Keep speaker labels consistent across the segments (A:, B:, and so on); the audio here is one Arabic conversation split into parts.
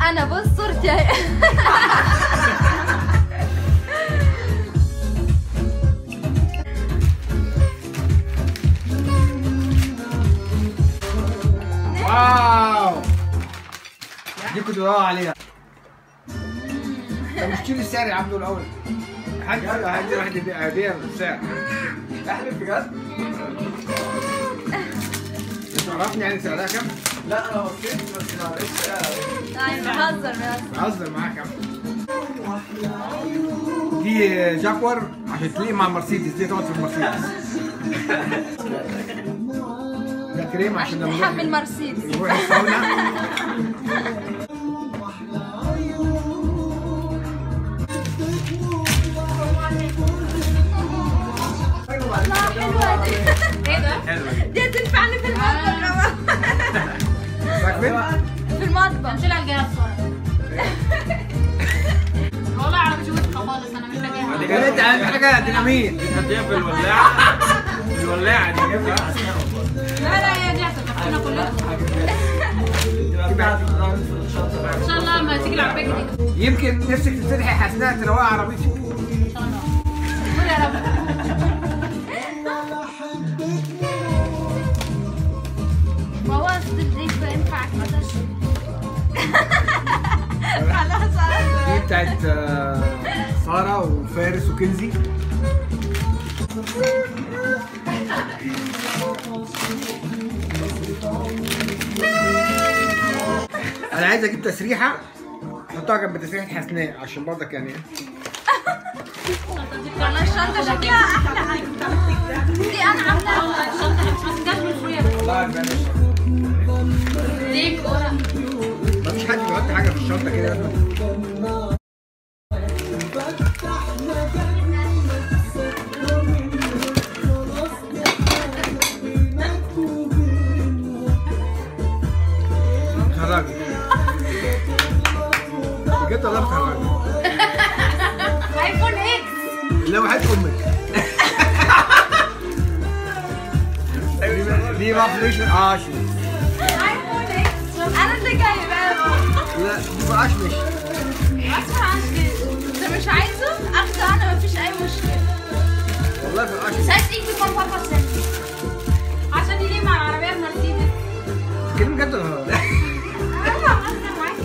A: انا بص صورتي اهي.
B: واو دي كنت بدور عليها. طب اشتري السعر يا عبدو الاول. حد واحد يبيع السعر. احلف بجد؟ تعرفني يعني سعرها كام؟ لا انا بصيت بس معلش.
A: طيب
B: بهزر معاك يا عم. دي جاكور عشان تليق مع المرسيدس، دي تقعد في المرسيدس. ده كريم عشان لما
A: تحمل المرسيدس
B: نروح الساونا.
A: والله حلوة دي. ايه ده؟ دي تنفعني في المطبخ. في المطبخ.
C: شيل على الجهاز والله عربي وسخة خالص انا مش لاقيها.
B: انت عندك حاجة ديناميت بتحطيها في الولاعة. الولاعة دي
C: لا هي دي هتكفينا كلنا ان شاء الله لما تيجي العربية جديدة.
B: يمكن نفسك تفتحي اثناء تروقي عربيتك.
C: ان شاء الله. قول يا رب.
A: بوظت الديك بينفع كده. خلاص
B: دي بتاعت سارة وفارس وكنزي. انا عايز اجيب تسريحة احطها جنب تسريحة حسناء عشان برضك يعني
A: والله الشنطة شكلها أحلى حاجة. دي أنا عاملاها.
C: الشنطة بس جات من شوية.
B: والله بلاش.
C: ليك ورق.
B: مفيش حد بيحط حاجة في الشنطة كده. خرجي. بجد والله بتخرجي.
C: ايفون اكس.
B: لا وحياة امك. دي بقى فليشن شوف.
C: ايفون اكس.
A: أنا اللي جايباها.
B: لا دي بقى مش
A: أسمع عشان أنت مش عايزه أخده أنا مفيش أي مشكلة.
B: والله في القش.
C: ساعات ايك بيكون بابا سنتي عشان يليق مع العربية المرسيدس.
B: كلمة بجد ولا هزار؟
C: ايوه بهزر معاك.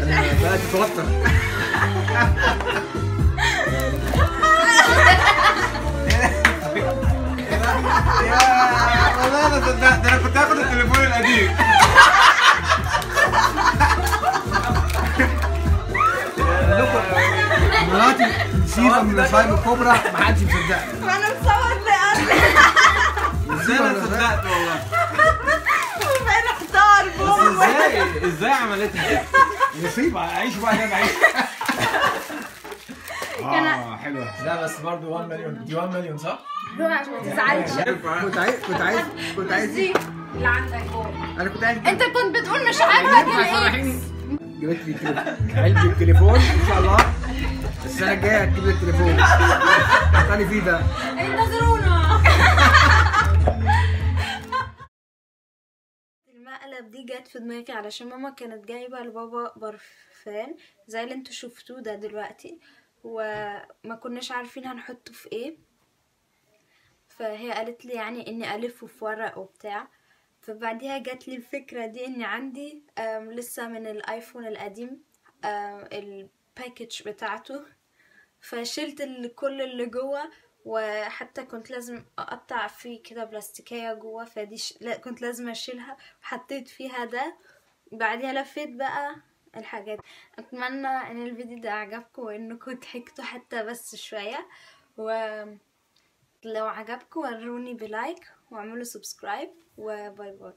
B: انا بقى تتوتر. والله انا صدقت انا كنت هاخد التليفون القديم. مراتي مصيبة من المصايب الكبرى محدش مصدقني.
A: وأنا مصور لقلبي.
B: ازاي انا صدقت والله.
A: وبين احتار
B: ازاي عملتها؟ مصيبة عيش بقى اللي انا عايشه. حلوة.
D: لا بس برضه 1 مليون. دي 1 مليون صح؟
A: روح عشان ما تزعلش.
B: كنت عايز
A: دي اللي عندك جوه.
B: انا كنت عايز
A: أنت كنت بتقول مش عاجبك الإكس.
B: جبت لي علبة التليفون ان شاء الله السنة الجاية هتجيب لي التليفون. حطاني فيه ده.
C: انتظرونا.
A: المقلب دي جت في دماغي علشان ماما كانت جايبة لبابا برفان زي اللي انتوا شفتوه ده دلوقتي، وما كناش عارفين هنحطه في ايه، فهي قالت لي يعني اني الفه في ورق وبتاع. فبعديها جات لي الفكرة دي اني عندي لسه من الايفون القديم الباكج بتاعته، فشلت كل اللي جوه، وحتى كنت لازم اقطع فيه كده بلاستيكية جوه، فدي كنت لازم اشيلها وحطيت فيها ده. بعديها لفيت بقى الحاجات. اتمنى ان الفيديو ده عجبكم وانكم ضحكتوا حتى بس شوية، و لو عجبكم وروني بلايك واعملوا سبسكرايب، وباي باي.